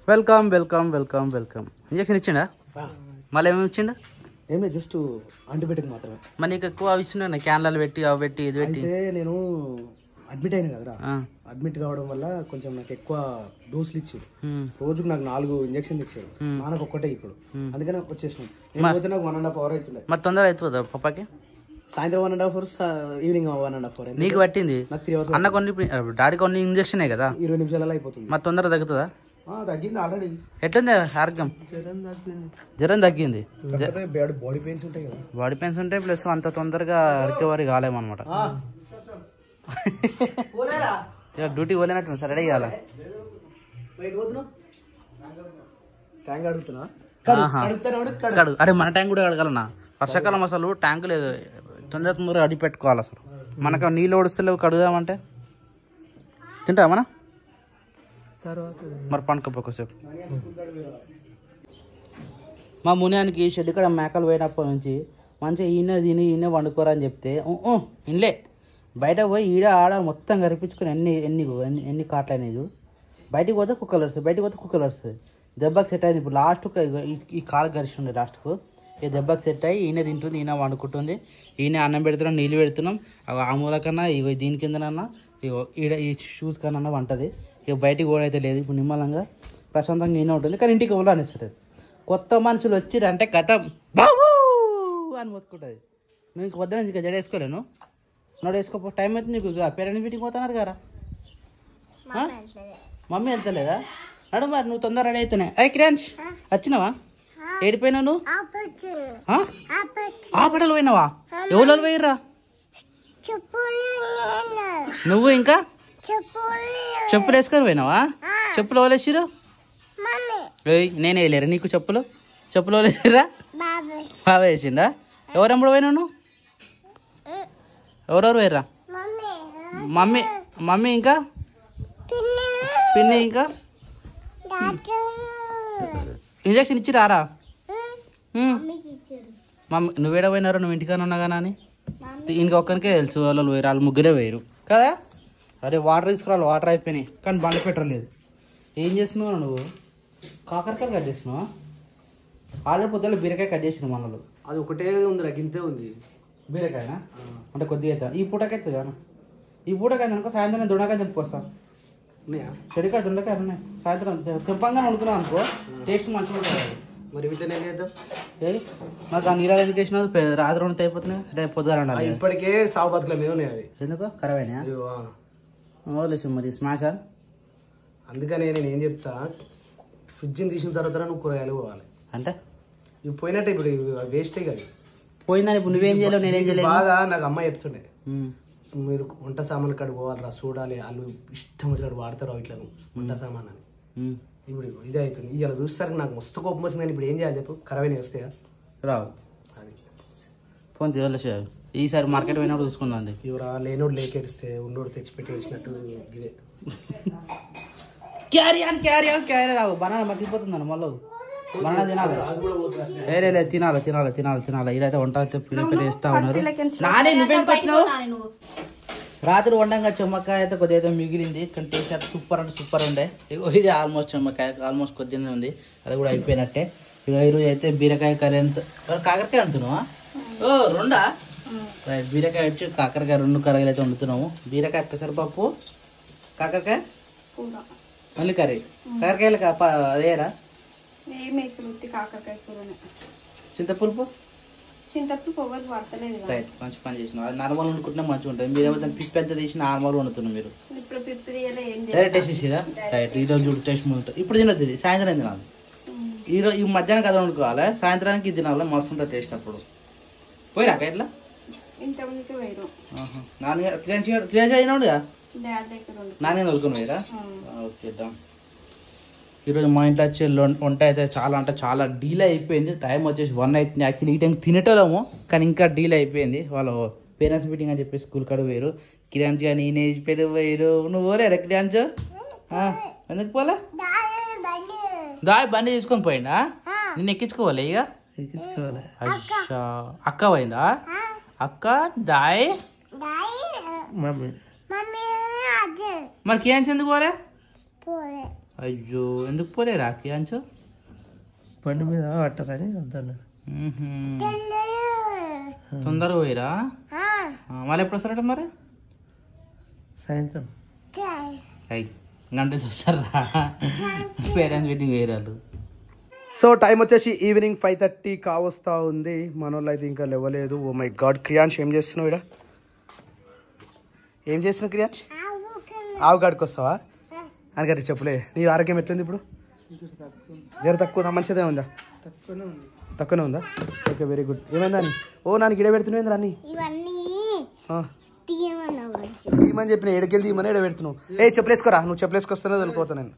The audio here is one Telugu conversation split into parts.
Welcome welcome welcome welcome. Injection ఇచ్చిండా? మళ్ళీ ఏమేమి ఇచ్చిండు? ఏమే జస్ట్ యాంటీబయాటిక్ మాత్రమే. మరి నీకు ఎక్కువ అవి ఇచ్చిండు, క్యాన్లలో పెట్టి అవి పెట్టి ఇది పెట్టి. అయితే నేను అడ్మిట్ అయినా కదరా, అడ్మిట్ కావడం వల్ల కొంచెం నాకు ఎక్కువ డోసులు ఇచ్చారు. రోజుకు నాకు 4 ఇంజక్షన్లు ఇచ్చారు. నాకు ఒక్కటే ఇప్పుడు, అందుకని వచ్చేసినాను. పోతే నాకు 1.5 hour అవుతుండే. మరి తొందరగా అవుతుందా పప్పాకి? సాయంత్రం 1.5 hours, ఈవినింగ్ 1.5 hour. నీకు పట్టింది నాకు 3 hours. అన్న కొన్ని డాడీ కొన్ని ఇంజక్షనే కదా, 20 నిమిషాలలో అయిపోతుంది. మరి తొందరగా తగ్గుతుందా? తగ్గింది ఆల్రెడీ. ఎట్లుంది ఆరోగ్యం? జ్వరం తగ్గింది. బాడీ పెయిన్స్ ఉంటాయి కదా, బాడీ పెయిన్స్ ఉంటాయి, ప్లస్ అంత తొందరగా రికవరీ కాలేమన్నమాట. డ్యూటీ పోలేనట్టు సార్, రెడీ కావాలా? అరే మన ట్యాంక్ కూడా కడగాలన్నా. వర్షాకాలం అసలు ట్యాంకులు తొందరగా అడిగి పెట్టుకోవాలి. అసలు మనకు నీళ్ళు ఓడిస్తలేవు, కడుగుదామంటే. తింటా మన మరి పండుకోపోసేపు. మా మునియానికి షెడ్ ఇక్కడ మేకలు పోయినప్పటి నుంచి మంచిగా ఈయన వండుకోరా అని చెప్తే ఇన్లే. బయట పోయి ఈడ ఆడ మొత్తం కరిపించుకొని ఎన్ని కాట్లు అనేది. బయటికి పోతే కుక్కలు వస్తాయి, బయటికి పోతే కుక్కలు వస్తాయి. దెబ్బకి సెట్ అయింది. ఇప్పుడు లాస్ట్కు ఈ కాలు గరిచి ఉండే లాస్ట్కు ఈ దెబ్బకి సెట్ అయ్యి ఈయన తింటుంది, ఈయన వండుకుంటుంది, ఈయన అన్నం పెడుతున్నాం, నీళ్ళు పెడుతున్నాం. ఆ మూల కన్నా ఇగో దీని కిందనన్నా ఇగో ఈడ ఈ షూస్ కన్నా వంటది. ఇక బయటికి కూడా అయితే లేదు. ఇప్పుడు నిమ్మలంగా ప్రశాంతంగా ఈయన ఉంటుంది, కానీ ఇంటికి ఎవరు అనిస్తుంది. కొత్త మనుషులు వచ్చిరంటే కథ బాబు అని మొత్తుకుంటుంది. నువ్వు ఇంక వద్ద నుంచి జడ వేసుకోలేను, నోడు వేసుకోపో. టైం అయితే నీకు పేరెంట్ మీటింగ్ పోతున్నారు కదా, మమ్మీ వెళ్తలేదా? నడు మరి, నువ్వు తొందర రెడీ అయితేనే. క్రాంచ్ వచ్చినావా? ఏడిపోయినావు నువ్వు? ఆపటలు పోయినావా? ఎవరు పోయిర్రా? నువ్వు ఇంకా చెప్పులు వేసుకొని పోయినావా? చెప్పులు వదిలేసిరు? నేనే వేయలేరా నీకు చెప్పులు? చెప్పులు వదిలేసిరా? బాగా వేసిండా? ఎవరెప్పుడు పోయినావు నువ్వు? ఎవరెవరు పోయిర్రా? మమ్మీ ఇంకా పిన్ని ఇంకా ఇంజక్షన్ ఇచ్చి రారా? మమ్మీ నువ్వేడ పోయినారు? నువ్వు ఇంటికానే ఉన్నా కానీ అని ఇంకొక్కరికే తెలుసు. వాళ్ళు పోయారు, వాళ్ళు ముగ్గురే పోయారు కదా. అరే వాటర్ తీసుకురావాలి, వాటర్ అయిపోయినాయి కానీ బండ పెట్టలేదు. ఏం చేస్తున్నావు నువ్వు? కాకరకాయ కట్ చేస్తున్నావా? ఆల్రెడీ పొద్దున్న బీరకాయ కట్ చేసినావు. మనలో అది ఒకటే ఉంది, రగింతే ఉంది. బీరకాయనా? అంటే కొద్దిగా అవుతా. ఈ పూటకైతే కానీ ఈ పూటకైతే అనుకో, సాయంత్రం దొండకాయ చెప్పుకొస్తా. చెడికాయ దొండకాయ ఉన్నాయి, సాయంత్రం తెంపంగా వండుకున్నావు అనుకో, టేస్ట్ మంచిగా ఉంటుంది. మరి వీటిని ఏం చేద్దాం? నాకు ఆ నీళ్ళు ఎందుకు వేసినా రాత్రి వండితే అయిపోతున్నాయి, రేపు పొద్దుగా ఇప్పటికే సాగు బతుకుల మీద ఉన్నాయి. అవి ఎందుకు ఖరాబ్ అయినా వదిలేసి మరి స్మాషా. అందుకనే నేను ఏం చెప్తా, ఫ్రిడ్జ్ని తీసిన తర్వాత నువ్వు కూరగాయలు పోవాలి. అంటే ఇవి పోయినట్టే, ఇప్పుడు వేస్టే కదా. పోయిందని ఇప్పుడు నువ్వేం చేయలేవు, నేనేం చేయలేదు. బాగా నాకు అమ్మాయి చెప్తుండే, మీరు వంట సామాన్ కాడికి పోవాలరా, చూడాలి వాళ్ళు ఇష్టం వచ్చినట్టు వాడతారు ఇట్లా వంట సామాన్ అని. ఇప్పుడు ఇదే అవుతుంది. ఇలా చూస్తారు నాకు మస్తు కోపం వచ్చింది. కానీ ఇప్పుడు ఏం చేయాలి చెప్పు? ఖరాబ్ వస్తాయా? రావు. అది ఫోన్ తీయలేసి ఈసారి మార్కెట్ పోయినప్పుడు చూసుకుందాం. ఇవరా లేనోడు లేకేడిస్తే ఉన్నోడు తెచ్చిపెట్టి వేసినట్టు ఇదే. క్యారీ అని క్యారీ అని క్యారీ రావు. బనానా మగ్గిపోతుందన్న మళ్ళీ బనానా తినాలి. లేదు తినాలి తినాలి తినాలి తినాలి. ఇదైతే వంట ప్రిపేర్ చేస్తా ఉన్నారు. నానే నువ్వెందుకు వచ్చినావు? రాత్రి వండంగా చెమ్మకాయ అయితే కొద్దిగా అయితే మిగిలింది, కానీ టేస్ట్ అయితే సూపర్ అంటే సూపర్ ఉండే. ఇది ఆల్మోస్ట్ చెమ్మకాయ ఆల్మోస్ట్ కొద్దిగానే ఉంది, అది కూడా అయిపోయినట్టే. ఇక ఈరోజు అయితే బీరకాయ కర్రీ ఎంత కాకరకాయ వండుతున్నావా? రెండా? బీరకాయ వచ్చి కాకరకాయ 2 కర్రీలు అయితే వండుతున్నాము. బీరకాయ పెసరపప్పు, కాకరకాయ మళ్ళీ కర్రీ. కాకరకాయలు అదేరా? చింతపులుపు రైట్, మంచి పని చేసినావు. అది నార్మల్ వండుకుంటే మంచిగా ఉంటుంది. మీరు ఏమైనా పిప్పి ఎంత తీసి నార్మల్ వండుతున్నాం. మీరు టేస్ట్ చేసిరా? రైట్, ఈరోజు చూడు టేస్ట్ ఉంటుంది. ఇప్పుడు తినొద్దు, ఇది సాయంత్రం తినాలి. ఈరోజు ఈ మధ్యాహ్నం కదా వండుకోవాలి, సాయంత్రానికి తినాలి, మస్తు ఉంటుంది టేస్ట్. అప్పుడు పోయిరా ఎట్లా క్లియర్ అయినాడుగా నాన్న వదులుకొని పోయిరా? ఓకే డా. ఈరోజు మా ఇంట్లో వచ్చే వంట అయితే చాలా అంటే చాలా డీలే అయిపోయింది. టైం వచ్చేసి 1 అవుతుంది. యాక్చువల్లీ ఈ టైం తినేటోళ్ళము, కానీ ఇంకా డీలే అయిపోయింది. వాళ్ళు పేరెంట్స్ మీటింగ్ అని చెప్పి స్కూల్ కాడ పోయారు. కిరాంచ్ కానీ నేనేజ్ పేరు పోయారు. నువ్వు పోలేరా కిరాంచ్? ఎందుకు పోలే? దాయ్ బండి తీసుకొని పోయిందా? నిన్ను ఎక్కించుకోవాలి. ఇక ఎక్కించుకోవాలి. అచ్చా అక్క పోయిందా? అక్క దాయ్ మరి కిరాంచ్ ఎందుకు పోలే? అయ్యో ఎందుకు పోలేరా క్రియాంశు? బండి మీద పట్టరని వద్దన్న. తొందరగా పోయిరా? వాళ్ళు ఎప్పుడు వస్తారట మరి? సాయంత్రం గంట వస్తారా? పేరెంట్స్ మీటింగ్ వేయరాలు. సో టైం వచ్చేసి ఈవినింగ్ 5:30 కావస్తా ఉంది. మన వాళ్ళు అయితే ఇంకా లేవలేదు. Oh my God. క్రియాంశ్ ఏం చేస్తున్నావు ఇక్కడ? ఏం చేస్తున్నావు క్రియాంశ్? ఆవు కాడికి వస్తావా? అనకట్టి చెప్పులే. నీ ఆరోగ్యం ఎట్లుంది ఇప్పుడు? జర తక్కువ మంచిదే ఉందా? తక్కువనే ఉందా? Okay very good. ఏమైందా అని? ఓ నాన్న గిడ పెడుతున్నావు అన్ని తీయమని చెప్పిన ఎడకెళ్ళి తీయమని ఎడ పెడుతున్నావు. ఏ చెప్పులు వేసుకోరా. నువ్వు చెప్పులు వేసుకొస్తానే వదిలిపోతా నేను.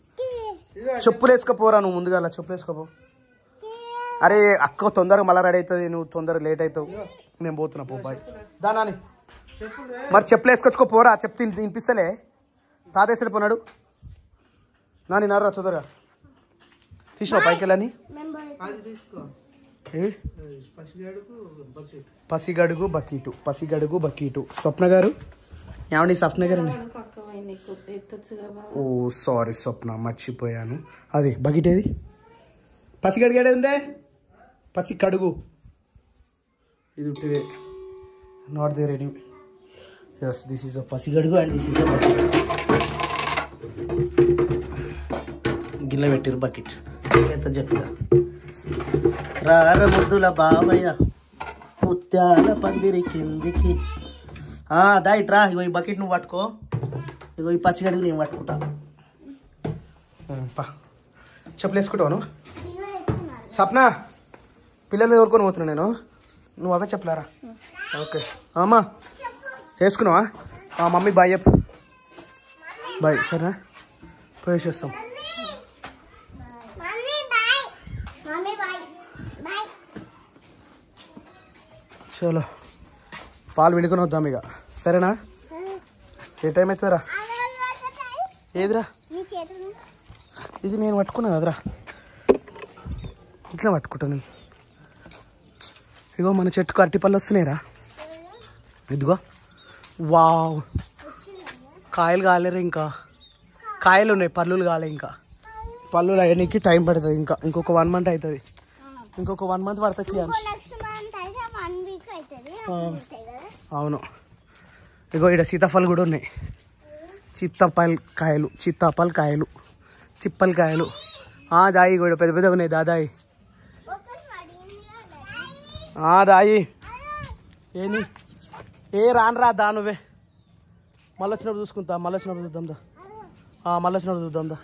చెప్పులు వేసుకోపోరా నువ్వు ముందుగా. అలా చెప్పులు వేసుకోపో. అరే అక్క తొందరగా మళ్ళీ రెడీ అవుతుంది. నువ్వు తొందరగా లేట్ అవుతావు. నేను పోతున్నా పో బాయ్. దాని మరి చెప్పులు వేసుకొచ్చుకోపోరా. చెప్తే వినిపిస్తలే. తాతేసరి పోనాడు. నాని నారా తొందరగా తీసినావు పైకి వెళ్ళని. పసిగడుగు బకీటు. స్వప్న గారు ఏమండి? స్వప్న గారు అండి. ఓ సారీ స్వప్న, మర్చిపోయాను. అది బకెట్ ఏది? పసిగడుగు ఏడే ఉందే? పసికడుగు ఇది ఉంటే not there any. Yes this is a పసిగడుగు and this is a bucket. గిన్నె పెట్టిరు బకెట్. చెప్తా రార ముద్దుల బావయ్య ముత్యాల పందిరి కిందికి. దాయిట్ రా. ఇగో ఈ బకెట్ నువ్వు పట్టుకో. ఇగో ఈ పసిగడుగు నేను పట్టుకుంటా. చెప్పులు వేసుకుంటావు నువ్వు? స్వప్న పిల్లల్ని ఎవరుకొని పోతున్నా నేను. నువ్వు అవే చెప్పలేరా? ఓకే అమ్మా వేసుకున్నావా? మమ్మీ బాయ్ చెప్పు. బాయ్ సరేనా? పోయేసి వస్తాం. చలో పాలు విడుకొని వద్దాం ఇక. సరేనా? ఏ టైం అవుతుందిరా? ఏదిరా ఇది? నేను పట్టుకున్నా కదరా. ఇట్లా పట్టుకుంటా నేను. ఇగో మన చెట్టుకు అరటిపళ్ళు వస్తున్నాయిరా. ఇదిగో వావ్. కాయలు కాలేరు ఇంకా. కాయలు ఉన్నాయి, పళ్ళులు కాలే ఇంకా. పళ్ళు అయ్యడానికి టైం పడుతుంది. ఇంకొక 1 month అవుతుంది. ఇంకొక 1 month పడుతుంది. అవును. ఇగో ఇక్కడ సీతాఫలం కూడా ఉన్నాయి. సీతాఫల కాయలు చిప్పల కాయలు. దాయి కూడా పెద్ద పెద్దగా ఉన్నాయి. దాదాయి దాయి ఏంది? ఏ రానరా దా నువ్వే. మళ్ళీ వచ్చినప్పుడు చూసుకుంటా. మళ్ళీ వచ్చినప్పుడు చూద్దాం దా.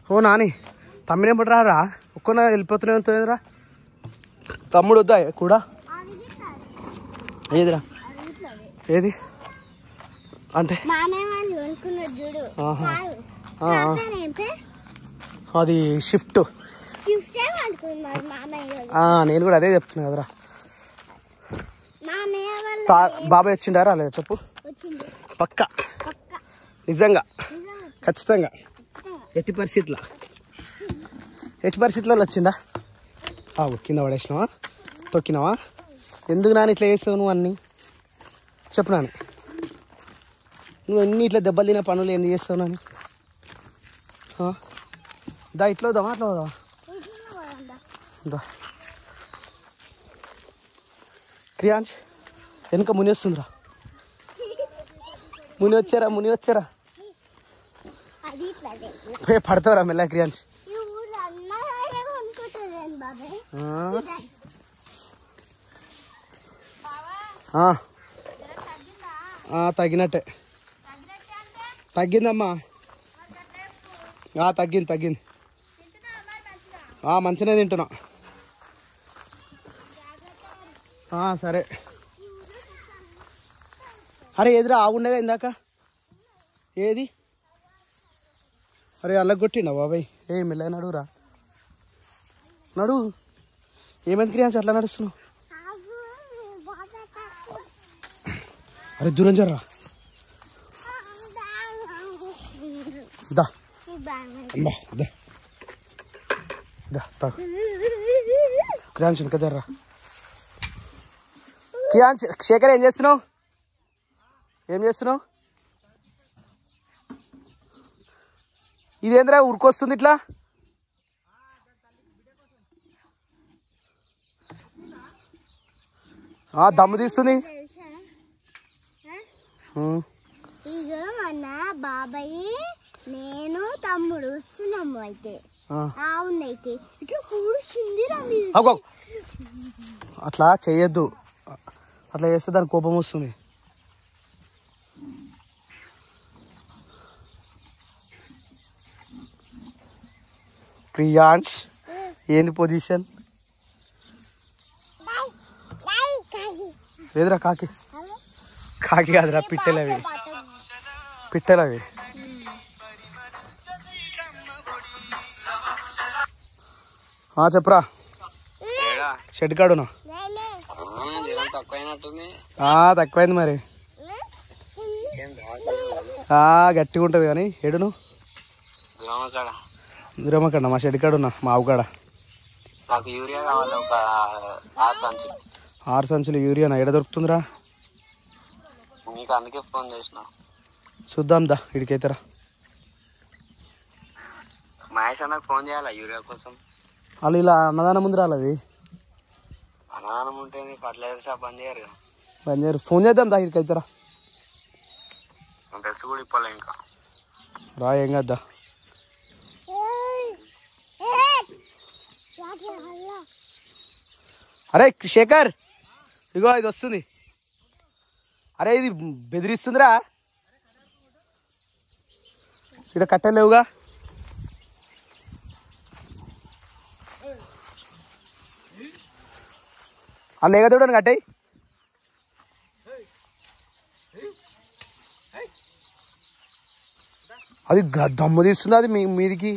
ఓ నాని తమ్మినప్పుడు రారా. ఒక్కన వెళ్ళిపోతూనే ఉంటుందిరా. తమ్ముడు వద్దా కూడా? ఏదిరా? ఏది అంటే? అది షిఫ్ట్. నేను కూడా అదే చెప్తున్నా కదరా. బాబాయ్ వచ్చిండారా లేదా చెప్పు? పక్కా నిజంగా ఖచ్చితంగా. ఎట్టి పరిస్థితులలో వచ్చిండా? కింద పడేసినావా? తొక్కినావా? ఎందుకు నాని ఇట్లా చేస్తావు నువ్వు? అన్నీ చెప్పు నాని. నువ్వు ఎన్ని ఇట్లా దెబ్బలు తినే పనులు ఎందుకు చేస్తావు నాని? దా ఇట్లా వద్దామా అట్లా వద్దామా? దా క్రియాంశ్ వెనుక ముని వస్తుందిరా. ముని వచ్చారా? పడతావురా మెల్ల క్రియాంశ్. తగ్గినట్టే. తగ్గిందమ్మా. తగ్గింది. మంచిగానే తింటున్నా. సరే. అరే ఎదురా ఆవుండగా ఇందాక. ఏది? అరే అలా కొట్టిండా బాబాయ్? మెల్లగా నడువురా. నడు. ఏమైంది క్రియాంశ్ అట్లా నడుస్తున్నావు? అరే దూరం జర్రా. దా క్రియాంశ్ ఇంకా జర్రా. క్రియాంశ్ శేఖర్ ఏం చేస్తున్నావు? ఇదేంద్రా ఉరికొస్తుంది ఇట్లా? దమ్ము తీస్తుంది. ఇగో మన బాబాయ్ నేను తమ్ముడు వస్తున్నాము. అయితే అవునైతే ఇట్లా కూర్చుంది. అట్లా చేయొద్దు, అట్లా చేస్తే దానికి కోపం వస్తుంది. ప్రియాంష్ ఏంది పొజిషన్? లేదురా కాకి, కాకి కాదురా పిట్టెలవి, పిట్టెలవి. చెప్పరా షెడ్ కాడునా? తక్కువైంది మరి, గట్టిగా ఉంటుంది కానీ. ఎడును దూరమక్కడ మా షెడ్ కాడున్నా, మా ఆవు కాడ. 6 సంచులు యూరియానా? ఎడ దొరుకుతుందిరా? అందుకే ఫోన్ చేసిన. చూద్దాం దా, ఇడికైతేరా. మహేష్ అన్నకు ఫోన్ చేయాలా యూరియా కోసం? వాళ్ళు ఇలా అన్నదానం ముందు రాలది. అన్నదానం ఉంటే ఫర్టిలైజర్ షాప్ బంద్ చేయరు కదా? బంద్ చేయరు. ఫోన్ చేద్దాం దా, ఇడికైతేరా. డ్రెస్ కూడా ఇప్పాలి ఇంకా. రా, ఏం కదా. అరే శేఖర్, ఇగో ఇది వస్తుంది. అరే ఇది బెదిరిస్తుందిరా. ఇక్కడ కట్టలేవుగా. ఆ లేగదూడని కట్టాయి. అది దమ్ము తీస్తుంది, అది మీదికి.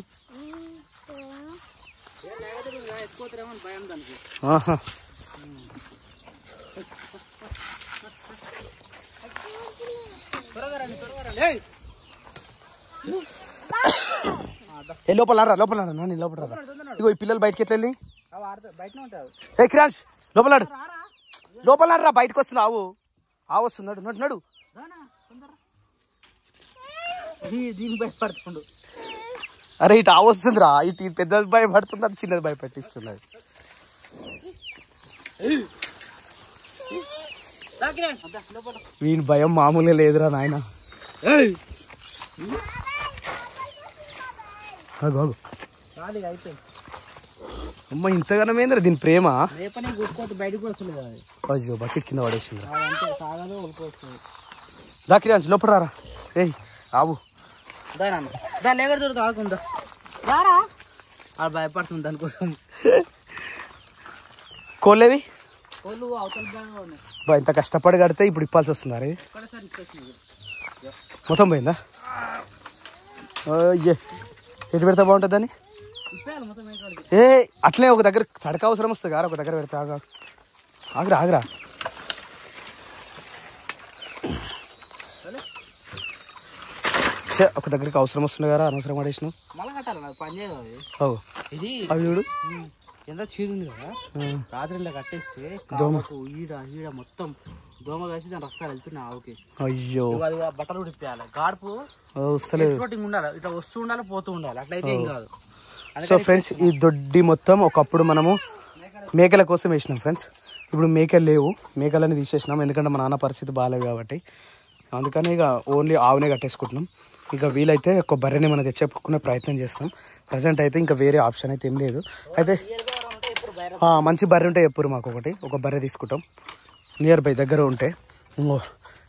లోపల రా, లోపల రా, లోపల రా. ఇగో ఈ పిల్లలు బయటకి ఎట్లా వెళ్ళి? ఏ క్రాంచ్ లోపల లోపల రా, బయటకు వస్తుంది. ఆవు ఆవు వస్తుంది. నడు నడు నడు. భయపడుతుండు. అరే ఇటు ఆవు వస్తుందిరా. ఇటు పెద్దది భయపడుతుంది, అటు చిన్నది భయపెట్టిస్తున్నది. వీని భయం మామూలుగా లేదురా నాయన. అమ్మ ఇంతగానం ఏంద్రా దీని ప్రేమ. అయ్యో బకెట్ కింద పడేసింది. దాకిరాన్స్ లోపల రారా. ఏయ్ ఆవు దాని ఎక్కడ దొరుకుతా ఆకుందా రారా. అది భయపడుతుంది దానికోసం. కోళ్ళేవి కోళ్ళు అవతల ఇంత కష్టపడి కడితే ఇప్పుడు ఇప్పాల్సి వస్తుంది. అరే మొత్తం పోయిందా? అయ్యే ఎటు పెడితే బాగుంటుంది దాన్ని? ఏ అట్లే ఒక దగ్గర తడక అవసరం వస్తుంది కదా, ఒక దగ్గర పెడితే. ఆగరా ఆగరా. ఒక దగ్గరికి అవసరం వస్తుంది కదా, అనవసరం పడేసినావు. ఇది అవి చూడు ఎంత చీరుంది కదా. రాత్రిలో కట్టేస్తే దోమకు ఈడ ఈడ మొత్తం దోమ కలిసి దాని రక్తాలు వెళ్తున్నాయి ఆవుకి. అయ్యో అది బట్టలు ఉడిపియాలి. గాడుపు ఉండాలి, ఇట్లా వస్తూ ఉండాలి, పోతూ ఉండాలి. అట్లయితే ఏం కాదు. సో ఫ్రెండ్స్ ఈ దొడ్డి మొత్తం ఒకప్పుడు మనము మేకల కోసం వేసినాం ఫ్రెండ్స్. ఇప్పుడు మేకలు లేవు, మేకలని తీసేసినాం. ఎందుకంటే మా నాన్న పరిస్థితి బాగాలేదు కాబట్టి. అందుకని ఇక ఓన్లీ ఆవునే కట్టేసుకుంటున్నాం. ఇక వీలైతే ఒక బర్రెని మనం తెచ్చేపుకునే ప్రయత్నం చేస్తాం. ప్రజెంట్ అయితే ఇంకా వేరే ఆప్షన్ అయితే ఏం లేదు. అయితే మంచి బర్రె ఉంటే ఎప్పుడు మాకు ఒక బర్రె తీసుకుంటాం నియర్ బై దగ్గర ఉంటే.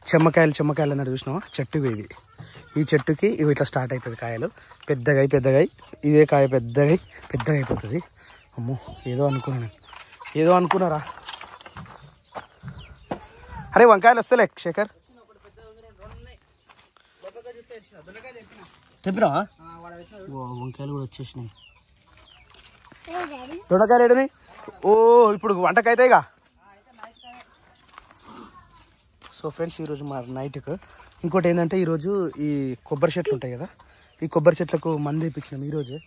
చెమ్మకాయలు అన్నది చూసినావా? చెట్టు ఇది. ఈ చెట్టుకి ఇవి ఇట్లా స్టార్ట్ అవుతుంది కాయలు. పెద్దగా ఇవే కాయ పెద్దగా అయిపోతుంది. అమ్మో ఏదో అనుకున్నారా. అరే వంకాయలు వస్తలే శేఖర్, తెప్పినా? వంకాయలు కూడా వచ్చేసినాయి. దొండకాయలు ఏడని? ఓ ఇప్పుడు వంటకైతాయిగా. సో ఫ్రెండ్స్ ఈరోజు మా నైట్కు ఇంకోటి ఏంటంటే, ఈరోజు ఈ కొబ్బరి చెట్లు ఉంటాయి కదా, ఈ కొబ్బరి చెట్లకు మందు వేయించినాం ఈరోజే.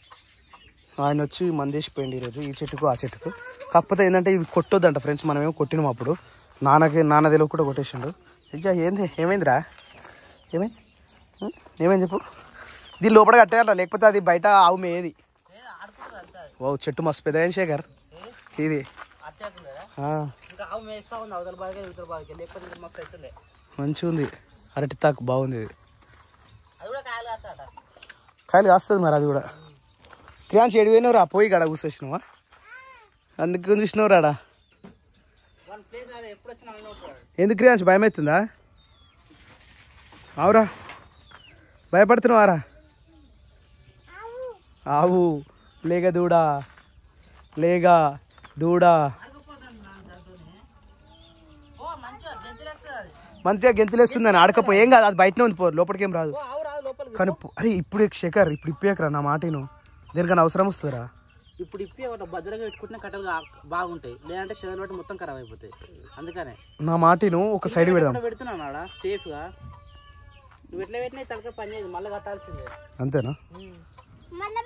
ఆయన వచ్చి మందు వేసిపోయింది ఈరోజు ఈ చెట్టుకు ఆ చెట్టుకు. కాకపోతే ఏంటంటే ఇవి కొట్టొద్దంట ఫ్రెండ్స్. మనమేమో కొట్టినాం అప్పుడు. నాన్న తెలివి కూడా కొట్టేసిండు. ఏమైందిరా? ఏమైంది చెప్పు. దీని లోపల కట్టేయాల లేకపోతే అది బయట ఆవు మేది. ఓ చెట్టు మస్తు పెద్ద శేఖర్ ఇది. మంచిగా ఉంది. అరటి తాకు బాగుంది ఇది. కాయలు కాస్తుంది మరి అది కూడా. క్రియాన్స్ ఎడిపోయినావు రా పోయి గడ కూర్చొచ్చినావా అందుకు చూసినావు రాడా. ఎందుకు క్రియాన్స్ భయం అవుతుందా? అవురా భయపడుతున్నావారా? ఆవు లేగ దూడ లేగ దూడ మంచిగా గెంతులేస్తుందని ఆడకపో ఏం కాదు. అది బయటనే ఉంది పో లోపలికి ఏం రాదు. కానీ అరే ఇప్పుడు శేఖర్ ఇప్పుడు ఇప్పేకరా నా మాటను. దేనికన్నా అవసరం వస్తుందిరా. ఇప్పుడు ఇప్పి భద్రంగా పెట్టుకుంటే కట్టలు బాగుంటాయి. లేదంటే చెదలు బట్టి మొత్తం ఖరాబ్ అయిపోతాయి. అందుకనే నా మాటను ఒక సైడ్ పెడదాం. పెడుతున్నాను సేఫ్ గా. నువ్వు ఎట్లా పెట్టినా తలక పని చేయదు మళ్ళీ కట్టాల్సిందే. అంతేనా? మళ్ళీ